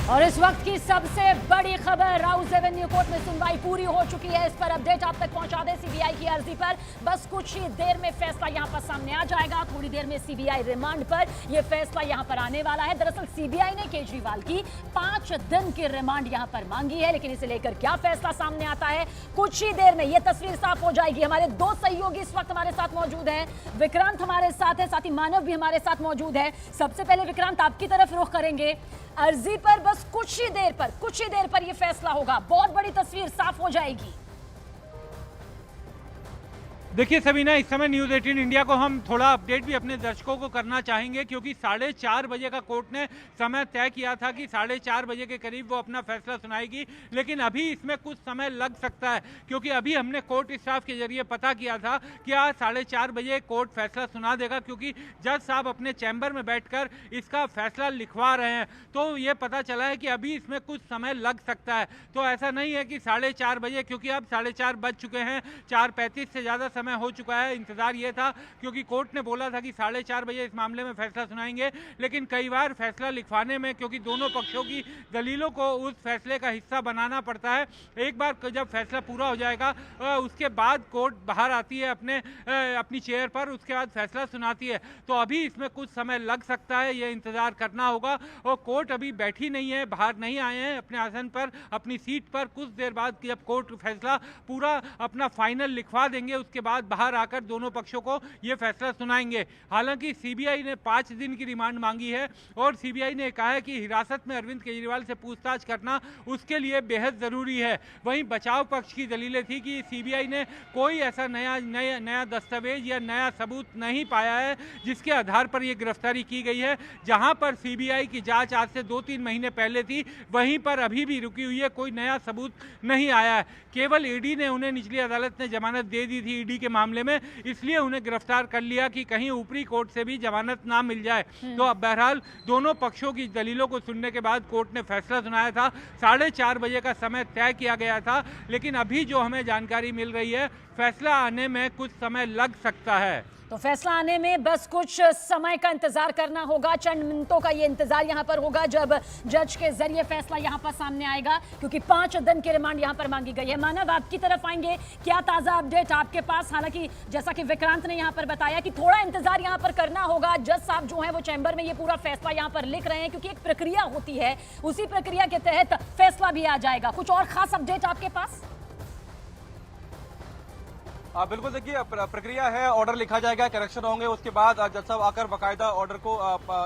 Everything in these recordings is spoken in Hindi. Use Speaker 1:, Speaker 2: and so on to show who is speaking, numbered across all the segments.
Speaker 1: और इस वक्त की सबसे बड़ी खबर, राउस एवेन्यू कोर्ट में सुनवाई पूरी हो चुकी है। इस पर अपडेट आप तक पहुंचा दें। सीबीआई की अर्जी पर बस कुछ ही देर में फैसला यहां पर सामने आ जाएगा। थोड़ी देर में सीबीआई रिमांड पर यह फैसला यहां पर आने वाला है। दरअसल सीबीआई ने केजरीवाल की 5 दिन की रिमांड यहां पर मांगी है, लेकिन इसे लेकर क्या फैसला सामने आता है कुछ ही देर में यह तस्वीर साफ हो जाएगी। हमारे 2 सहयोगी इस वक्त हमारे साथ मौजूद हैं। विक्रांत हमारे साथ है, साथ ही मानव भी हमारे साथ मौजूद है। सबसे पहले विक्रांत, आपकी तरफ रुख करेंगे। अर्जी पर बस कुछ ही देर पर यह फैसला होगा, बहुत बड़ी तस्वीर साफ हो जाएगी।
Speaker 2: देखिए सबीना, इस समय न्यूज़ 18 इंडिया को हम थोड़ा अपडेट भी अपने दर्शकों को करना चाहेंगे, क्योंकि 4:30 बजे का कोर्ट ने समय तय किया था कि 4:30 बजे के करीब वो अपना फैसला सुनाएगी, लेकिन अभी इसमें कुछ समय लग सकता है, क्योंकि अभी हमने कोर्ट स्टाफ के जरिए पता किया था कि आज 4:30 बजे कोर्ट फैसला सुना देगा, क्योंकि जज साहब अपने चैम्बर में बैठकर इसका फैसला लिखवा रहे हैं। तो ये पता चला है कि अभी इसमें कुछ समय लग सकता है। तो ऐसा नहीं है कि 4:30 बजे, क्योंकि अब 4:30 बज चुके हैं, 4:35 से ज़्यादा समय हो चुका है। इंतजार ये था, क्योंकि कोर्ट ने बोला था कि 4:30 बजे इस मामले में फैसला सुनाएंगे, लेकिन कई बार फैसला लिखवाने में, क्योंकि दोनों पक्षों की दलीलों को उस फैसले का हिस्सा बनाना पड़ता है, एक बार जब फैसला पूरा हो जाएगा उसके बाद कोर्ट बाहर आती है अपनी चेयर पर, उसके बाद फैसला सुनाती है। तो अभी इसमें कुछ समय लग सकता है, ये इंतजार करना होगा। और कोर्ट अभी बैठी नहीं है, बाहर नहीं आए हैं अपने आसन पर, अपनी सीट पर। कुछ देर बाद जब कोर्ट फैसला पूरा अपना फाइनल लिखवा देंगे, उसके बाद बाहर आकर दोनों पक्षों को यह फैसला सुनाएंगे। हालांकि सीबीआई ने 5 दिन की रिमांड मांगी है, और सीबीआई ने कहा है कि हिरासत में अरविंद केजरीवाल से पूछताछ करना उसके लिए बेहद जरूरी है। वहीं बचाव पक्ष की दलीलें थी कि सीबीआई ने कोई ऐसा नया दस्तावेज या नया सबूत नहीं पाया है जिसके आधार पर यह गिरफ्तारी की गई है। जहां पर सीबीआई की जांच आज से 2-3 महीने पहले थी, वहीं पर अभी भी रुकी हुई है, कोई नया सबूत नहीं आया है। केवल ईडी ने उन्हें, निचली अदालत ने जमानत दे दी थी ईडी के मामले में, इसलिए उन्हें गिरफ्तार कर लिया कि कहीं ऊपरी कोर्ट से भी जमानत ना मिल जाए। तो अब बहरहाल दोनों पक्षों की दलीलों को सुनने के बाद कोर्ट ने फैसला सुनाया था। 4:30 बजे का समय तय किया गया था, लेकिन अभी जो हमें जानकारी मिल रही है, फैसला आने में कुछ समय लग सकता है।
Speaker 1: तो फैसला आने में बस कुछ समय का इंतजार करना होगा, चंद मिनटों का ये इंतजार यहां पर होगा जब जज के जरिए फैसला यहां पर सामने आएगा, क्योंकि 5 दिन की रिमांड यहां पर मांगी गई है। मानव, आपकी तरफ आएंगे, क्या ताजा अपडेट आपके पास? हालांकि जैसा कि विक्रांत ने यहां पर बताया कि थोड़ा इंतजार यहां पर करना होगा। जज साहब जो है वो चैम्बर में ये पूरा फैसला यहां पर लिख रहे हैं, क्योंकि एक प्रक्रिया होती है, उसी प्रक्रिया के तहत फैसला भी आ जाएगा। कुछ और खास अपडेट आपके पास?
Speaker 3: बिल्कुल, देखिए प्रक्रिया है, ऑर्डर लिखा जाएगा, करेक्शन होंगे, उसके बाद जज साहब आकर बाकायदा ऑर्डर को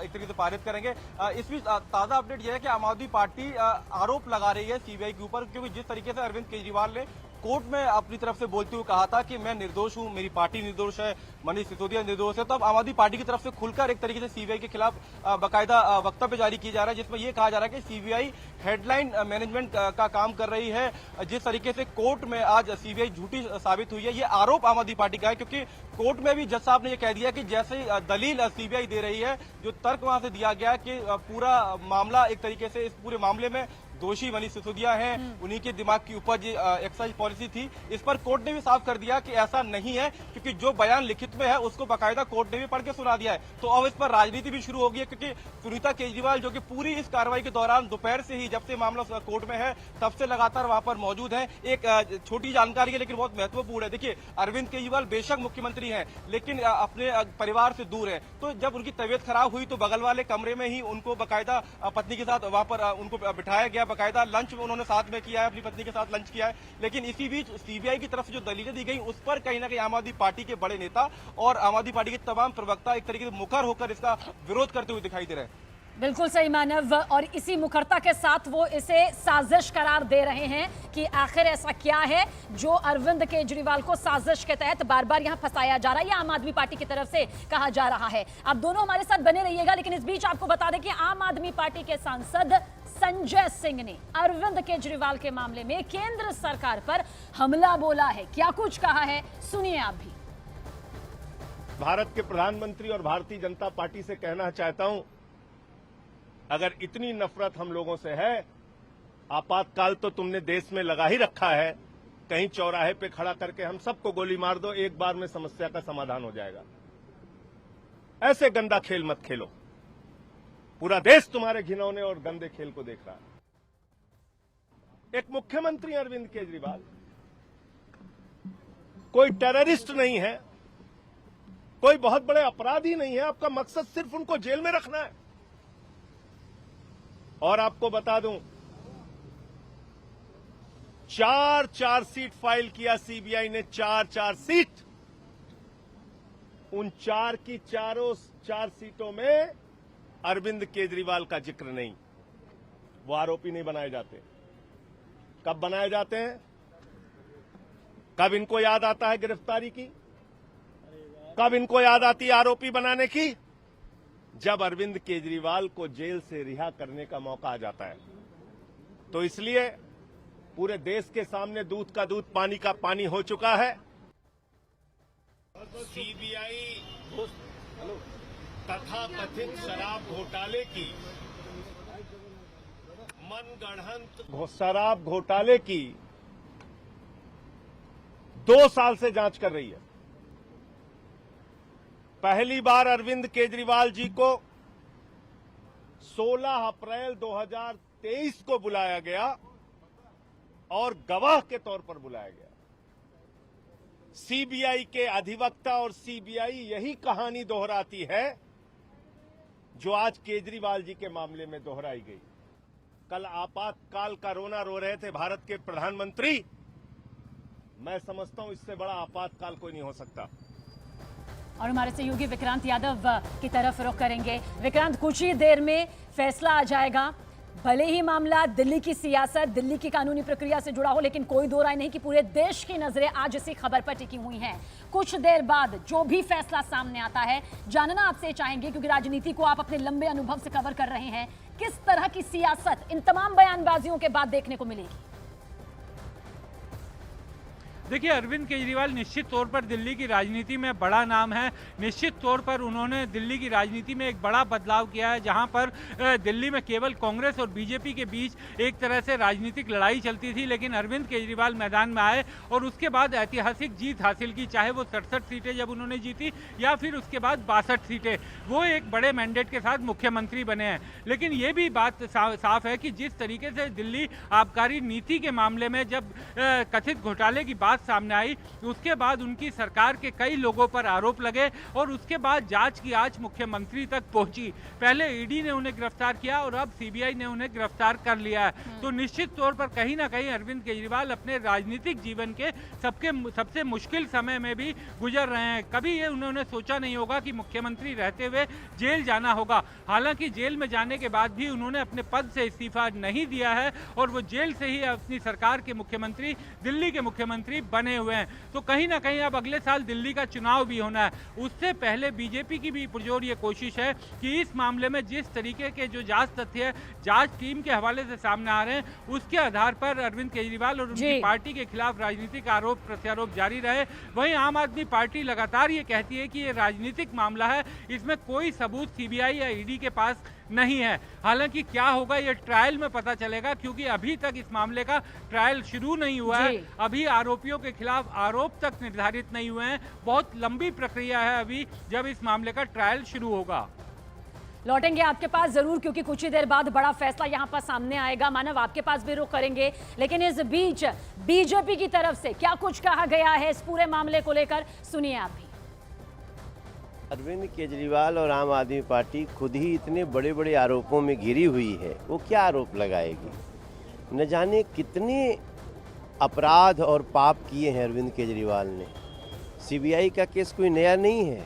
Speaker 3: एक तरीके से पारित करेंगे। इस बीच ताजा अपडेट यह है कि आम आदमी पार्टी आरोप लगा रही है सीबीआई के ऊपर, क्योंकि जिस तरीके से अरविंद केजरीवाल ने कोर्ट में अपनी तरफ से बोलते हुए कहा था कि मैं निर्दोष हूं, मेरी पार्टी निर्दोष है, मनीष सिसोदिया निर्दोष है, तो अब आम आदमी पार्टी की तरफ से खुलकर एक तरीके से सीबीआई के खिलाफ बाकायदा वक्तव्य जारी किया जा रहा है, जिसमें यह कहा जा रहा है कि सीबीआई हेडलाइन मैनेजमेंट का काम कर रही है। जिस तरीके से कोर्ट में आज सीबीआई झूठी साबित हुई है, ये आरोप आम आदमी पार्टी का है, क्योंकि कोर्ट में भी जज साहब ने यह कह दिया कि जैसे दलील सीबीआई दे रही है, जो तर्क वहां से दिया गया कि पूरा मामला एक तरीके से, इस पूरे मामले में दोषी मनीष सिसोदिया हैं, उन्हीं के दिमाग की उपज एक्साइज पॉलिसी थी। इस पर कोर्ट ने भी साफ कर दिया कि ऐसा नहीं है, क्योंकि जो बयान लिखित में है उसको बाकायदा कोर्ट ने भी पढ़ के सुना दिया है। तो अब इस पर राजनीति भी शुरू हो गई है, क्योंकि सुनीता केजरीवाल जो कि पूरी इस कार्रवाई के दौरान दोपहर से ही, जब से मामला कोर्ट में है तब से लगातार वहां पर मौजूद है। एक छोटी जानकारी है लेकिन बहुत महत्वपूर्ण है। देखिए, अरविंद केजरीवाल बेशक मुख्यमंत्री हैं, लेकिन अपने परिवार से दूर है। तो जब उनकी तबियत खराब हुई तो बगल वाले कमरे में ही उनको बाकायदा पत्नी के साथ वहां पर उनको बिठाया गया, बाकायदा लंच उन्होंने साथ में किया है, अपनी पत्नी के साथ लंच किया है। लेकिन इसी बीच सीबीआई की तरफ से जो दलीलें दी गई, उस पर कहीं ना कहीं आम आदमी पार्टी के बड़े नेता और आम आदमी पार्टी के तमाम प्रवक्ता एक तरीके से मुखर होकर इसका विरोध करते हुए दिखाई दे रहे हैं।
Speaker 1: बिल्कुल सही मानव, और इसी मुखरता के साथ वो इसे साजिश करार दे रहे हैं कि आखिर ऐसा क्या है जो अरविंद केजरीवाल को साजिश के तहत बार बार यहां फंसाया जा रहा है, या आम आदमी पार्टी की तरफ से कहा जा रहा है। आप दोनों हमारे साथ बने रहिएगा, लेकिन इस बीच आपको बता दें कि आम आदमी पार्टी के सांसद संजय सिंह ने अरविंद केजरीवाल के मामले में केंद्र सरकार पर हमला बोला है। क्या कुछ कहा है, सुनिए आप भी।
Speaker 4: भारत के प्रधानमंत्री और भारतीय जनता पार्टी से कहना चाहता हूं, अगर इतनी नफरत हम लोगों से है, आपातकाल तो तुमने देश में लगा ही रखा है, कहीं चौराहे पे खड़ा करके हम सबको गोली मार दो, एक बार में समस्या का समाधान हो जाएगा। ऐसे गंदा खेल मत खेलो। पूरा देश तुम्हारे घिनौने और गंदे खेल को देख रहा है। एक मुख्यमंत्री अरविंद केजरीवाल कोई टेररिस्ट नहीं है, कोई बहुत बड़े अपराधी नहीं है। आपका मकसद सिर्फ उनको जेल में रखना है। और आपको बता दूं, 4 चार्जशीट फाइल किया सीबीआई ने, 4 चार्जशीट। उन 4 की चारों चार्जशीटों में अरविंद केजरीवाल का जिक्र नहीं। वो आरोपी नहीं बनाए जाते। कब बनाए जाते हैं? कब इनको याद आता है गिरफ्तारी की? कब इनको याद आती है आरोपी बनाने की? जब अरविंद केजरीवाल को जेल से रिहा करने का मौका आ जाता है। तो इसलिए पूरे देश के सामने दूध का दूध, पानी का पानी हो चुका है। सीबीआई तथाकथित शराब घोटाले की, मनगढ़ंत शराब घोटाले की 2 साल से जांच कर रही है। पहली बार अरविंद केजरीवाल जी को 16 अप्रैल 2023 को बुलाया गया और गवाह के तौर पर बुलाया गया। सीबीआई के अधिवक्ता और सीबीआई यही कहानी दोहराती है जो आज केजरीवाल जी के मामले में दोहराई गई। कल आपातकाल का रोना रो रहे थे भारत के प्रधानमंत्री। मैं समझता हूं इससे बड़ा आपातकाल कोई नहीं हो सकता।
Speaker 1: और हमारे सहयोगी विक्रांत यादव की तरफ रुख करेंगे। विक्रांत, कुछ ही देर में फैसला आ जाएगा। भले ही मामला दिल्ली की सियासत, दिल्ली की कानूनी प्रक्रिया से जुड़ा हो, लेकिन कोई दो राय नहीं कि पूरे देश की नजरें आज इसी खबर पर टिकी हुई हैं। कुछ देर बाद जो भी फैसला सामने आता है, जानना आपसे चाहेंगे, क्योंकि राजनीति को आप अपने लंबे अनुभव से कवर कर रहे हैं। किस तरह की सियासत इन तमाम बयानबाजियों के बाद देखने को मिलेगी?
Speaker 2: देखिए, अरविंद केजरीवाल निश्चित तौर पर दिल्ली की राजनीति में बड़ा नाम है। निश्चित तौर पर उन्होंने दिल्ली की राजनीति में एक बड़ा बदलाव किया है, जहां पर दिल्ली में केवल कांग्रेस और बीजेपी के बीच एक तरह से राजनीतिक लड़ाई चलती थी, लेकिन अरविंद केजरीवाल मैदान में आए और उसके बाद ऐतिहासिक जीत हासिल की। चाहे वो 67 सीटें जब उन्होंने जीती या फिर उसके बाद 62 सीटें, वो एक बड़े मैंडेट के साथ मुख्यमंत्री बने हैं। लेकिन ये भी बात साफ है कि जिस तरीके से दिल्ली आबकारी नीति के मामले में जब कथित घोटाले की बात सामने आई, उसके बाद उनकी सरकार के कई लोगों पर आरोप लगे और उसके बाद जांच की आंच मुख्यमंत्री तक पहुंची। पहले ईडी ने उन्हें गिरफ्तार किया और अब सीबीआई ने उन्हें गिरफ्तार कर लिया है। तो निश्चित तौर पर कहीं ना कहीं अरविंद केजरीवाल अपने राजनीतिक जीवन के सबसे मुश्किल समय में भी गुजर रहे हैं। कभी ये उन्होंने सोचा नहीं होगा कि मुख्यमंत्री रहते हुए जेल जाना होगा। हालांकि जेल में जाने के बाद भी उन्होंने अपने पद से इस्तीफा नहीं दिया है और वो जेल से ही अपनी सरकार के मुख्यमंत्री, दिल्ली के मुख्यमंत्री बने हुए हैं। तो कहीं ना कहीं अब अगले साल दिल्ली का चुनाव भी होना है। उससे पहले बीजेपी की भी पुरजोर ये कोशिश है कि इस मामले में जिस तरीके के जो जांच तथ्य जांच टीम के हवाले से सामने आ रहे हैं, उसके आधार पर अरविंद केजरीवाल और उनकी पार्टी के खिलाफ राजनीतिक आरोप प्रत्यारोप जारी रहे। वहीं आम आदमी पार्टी लगातार ये कहती है कि ये राजनीतिक मामला है, इसमें कोई सबूत सीबीआई या ईडी के पास नहीं है। हालांकि क्या होगा ये ट्रायल में पता चलेगा, क्योंकि अभी तक इस मामले का ट्रायल शुरू नहीं हुआ है। अभी आरोपियों के खिलाफ आरोप तक निर्धारित नहीं हुए हैं। बहुत लंबी प्रक्रिया है अभी, जब इस मामले का ट्रायल शुरू होगा।
Speaker 1: लौटेंगे आपके पास जरूर, क्योंकि कुछ ही देर बाद बड़ा फैसला यहां पर सामने आएगा। मानव, आपके पास भी रुख करेंगे, लेकिन इस बीच बीजेपी की तरफ से क्या कुछ कहा गया है इस पूरे मामले को लेकर, सुनिए आप भी।
Speaker 5: अरविंद केजरीवाल और आम आदमी पार्टी खुद ही इतने बड़े बड़े आरोपों में घिरी हुई है, वो क्या आरोप लगाएगी? न जाने कितने अपराध और पाप किए हैं अरविंद केजरीवाल ने। सीबीआई का केस कोई नया नहीं है,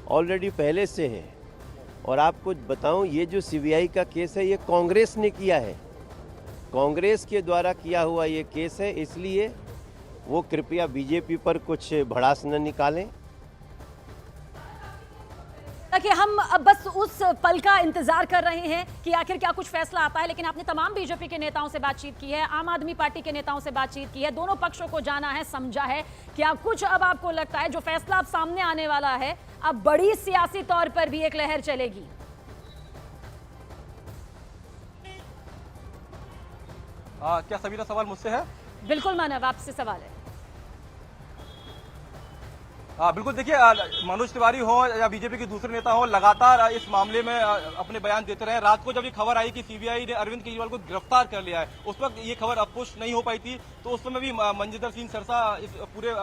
Speaker 5: ऑलरेडी पहले से है। और आपको बताऊं, ये जो सीबीआई का केस है ये कांग्रेस ने किया है, कांग्रेस के द्वारा किया हुआ ये केस है। इसलिए वो कृपया बीजेपी पर कुछ भड़ास न निकालें।
Speaker 1: कि हम अब बस उस पल का इंतजार कर रहे हैं कि आखिर क्या कुछ फैसला आता है। लेकिन आपने तमाम बीजेपी के नेताओं से बातचीत की है, आम आदमी पार्टी के नेताओं से बातचीत की है, दोनों पक्षों को जाना है, समझा है। क्या कुछ अब आपको लगता है जो फैसला अब सामने आने वाला है, अब बड़ी सियासी तौर पर भी एक लहर चलेगी?
Speaker 3: क्या सबीरा सवाल मुझसे है?
Speaker 1: बिल्कुल मानव, आपसे सवाल है।
Speaker 3: बिल्कुल, देखिए मनोज तिवारी हो या बीजेपी के दूसरे नेता हो, लगातार इस मामले में अपने बयान देते रहे। रात को जब ये खबर आई कि सीबीआई ने अरविंद केजरीवाल को गिरफ्तार कर लिया है, उस वक्त ये खबर अब पुष्ट नहीं हो पाई थी, तो उस समय भी मंजिंदर सिंह सरसा इस पूरे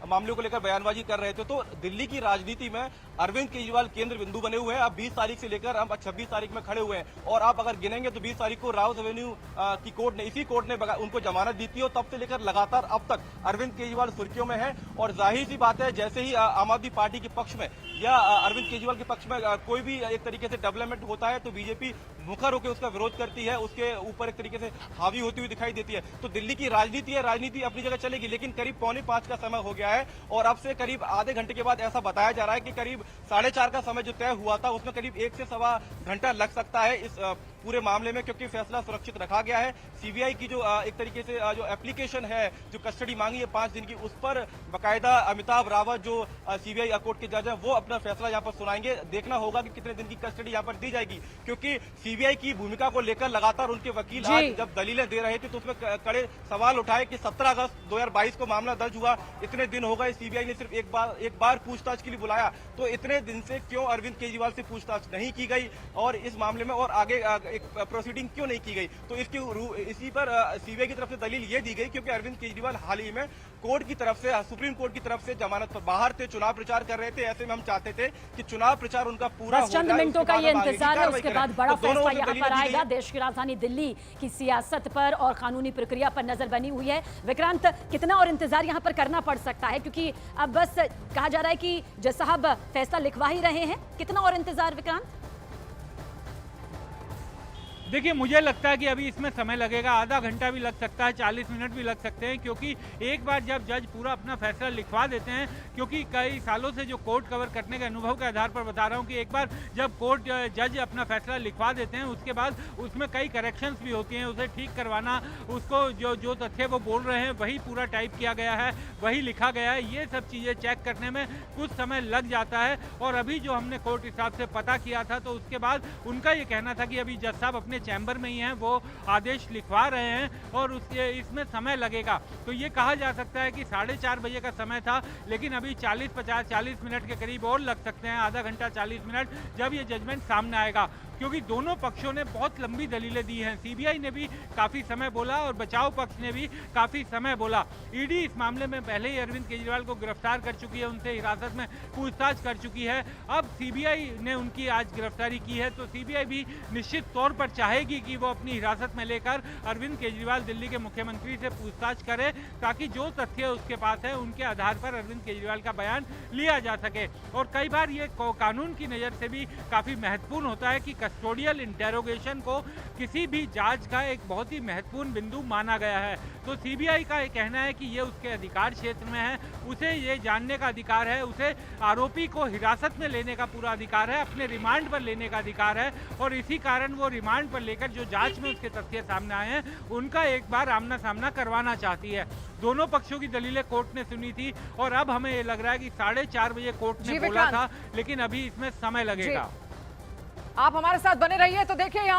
Speaker 3: मामले को लेकर बयानबाजी कर रहे थे। तो दिल्ली की राजनीति में अरविंद केजरीवाल केंद्र बिंदु बने हुए हैं। अब 20 तारीख से लेकर हम 26 तारीख में खड़े हुए हैं, और आप अगर गिनेंगे तो 20 तारीख को राउस एवेन्यू की कोर्ट ने, इसी कोर्ट ने उनको जमानत दी थी, और तब से लेकर लगातार अब तक अरविंद केजरीवाल सुर्खियों में है। और जाहिर सी बात है, जैसे ही आम आदमी पार्टी के पक्ष में या अरविंद केजरीवाल के पक्ष में कोई भी एक तरीके से डेवलपमेंट होता है, तो बीजेपी मुखर होकर उसका विरोध करती है, उसके ऊपर एक तरीके से हावी होती हुई दिखाई देती है। तो दिल्ली की राजनीति है, राजनीति अपनी जगह चलेगी, लेकिन करीब 4:45 का समय हो गया है, और अब से करीब आधे घंटे के बाद ऐसा बताया जा रहा है कि करीब 4:30 का समय जो तय हुआ था, उसमें करीब 1 से सवा घंटा लग सकता है इस पूरे मामले में, क्योंकि फैसला सुरक्षित रखा गया है। सीबीआई की जो एक तरीके से जो एप्लीकेशन है, जो कस्टडी मांगी है 5 दिन की, उस पर बाकायदा अमिताभ रावत जो सीबीआई कोर्ट के जज हैं, वो अपना फैसला यहाँ पर सुनाएंगे। देखना होगा कि कितने दिन की कस्टडी यहाँ पर दी जाएगी, क्योंकि सीबीआई की भूमिका को लेकर लगातार उनके वकील आज जब दलीलें दे रहे थे, तो उसमें कड़े सवाल उठाए कि 17 अगस्त 2022 को मामला दर्ज हुआ, इतने दिन हो गए, सीबीआई ने सिर्फ एक बार पूछताछ के लिए बुलाया, तो इतने दिन से क्यों अरविंद केजरीवाल से पूछताछ नहीं की गई, और इस मामले में और आगे एक प्रोसीडिंग क्यों नहीं की गई। तो इसी पर सीबीआई की तरफ से दलील ये दी गई, क्योंकि अरविंद केजरीवाल हाल ही में कोर्ट की तरफ से, सुप्रीम कोर्ट की तरफ से जमानत पर बाहर थे, चुनाव प्रचार कर रहे थे। ऐसे में हम चाहते थे कि चुनाव प्रचार उनका पूरा
Speaker 1: बस चंद मिनटों का ये इंतजार है, उसके बाद बड़ा फैसला यहाँ पर आएगा। देश की राजधानी दिल्ली की सियासत पर और कानूनी प्रक्रिया पर नजर बनी हुई है। विक्रांत, कितना और इंतजार यहाँ पर करना पड़ सकता है, क्योंकि अब बस कहा जा रहा है कि जज साहब फैसला लिखवा ही रहे हैं, कितना और इंतजार विक्रांत?
Speaker 2: देखिए, मुझे लगता है कि अभी इसमें समय लगेगा, आधा घंटा भी लग सकता है, 40 मिनट भी लग सकते हैं, क्योंकि एक बार जब जज पूरा अपना फैसला लिखवा देते हैं, क्योंकि कई सालों से जो कोर्ट कवर करने के अनुभव के आधार पर बता रहा हूं कि एक बार जब कोर्ट जज अपना फैसला लिखवा देते हैं, उसके बाद उसमें कई करेक्शंस भी होती हैं, उसे ठीक करवाना, उसको जो तथ्य वो बोल रहे हैं वही पूरा टाइप किया गया है, वही लिखा गया है, ये सब चीज़ें चेक करने में कुछ समय लग जाता है। और अभी जो हमने कोर्ट हिसाब से पता किया था, तो उसके बाद उनका ये कहना था कि अभी जज साहब अपने चैम्बर में ही हैं, वो आदेश लिखवा रहे हैं, और इसमें समय लगेगा। तो ये कहा जा सकता है कि 4:30 बजे का समय था, लेकिन अभी 40 मिनट के करीब और लग सकते हैं, आधा घंटा 40 मिनट, जब ये जजमेंट सामने आएगा, क्योंकि दोनों पक्षों ने बहुत लंबी दलीलें दी हैं। सीबीआई ने भी काफ़ी समय बोला और बचाव पक्ष ने भी काफ़ी समय बोला। ईडी इस मामले में पहले ही अरविंद केजरीवाल को गिरफ्तार कर चुकी है, उनसे हिरासत में पूछताछ कर चुकी है। अब सीबीआई ने उनकी आज गिरफ्तारी की है, तो सीबीआई भी निश्चित तौर पर चाहेगी कि वो अपनी हिरासत में लेकर अरविंद केजरीवाल दिल्ली के मुख्यमंत्री से पूछताछ करे, ताकि जो तथ्य उसके पास है उनके आधार पर अरविंद केजरीवाल का बयान लिया जा सके। और कई बार ये कानून की नज़र से भी काफ़ी महत्वपूर्ण होता है कि कस्टोडियल इंटेरोगेशन को किसी भी जांच का एक बहुत ही महत्वपूर्ण बिंदु माना गया है। तो सीबीआई का कहना है कि ये उसके अधिकार क्षेत्र में है, उसे ये जानने का अधिकार है, उसे आरोपी को हिरासत में लेने का पूरा अधिकार है, अपने रिमांड पर लेने का अधिकार है, और इसी कारण वो रिमांड पर लेकर जो जांच में उसके तथ्य सामने आए हैं, उनका एक बार आमना सामना करवाना चाहती है। दोनों पक्षों की दलीलें कोर्ट ने सुनी थी, और अब हमें ये लग रहा है कि 4:30 बजे कोर्ट ने बोला था, लेकिन अभी इसमें समय लगेगा।
Speaker 6: आप हमारे साथ बने रहिए, तो देखिए यहाँ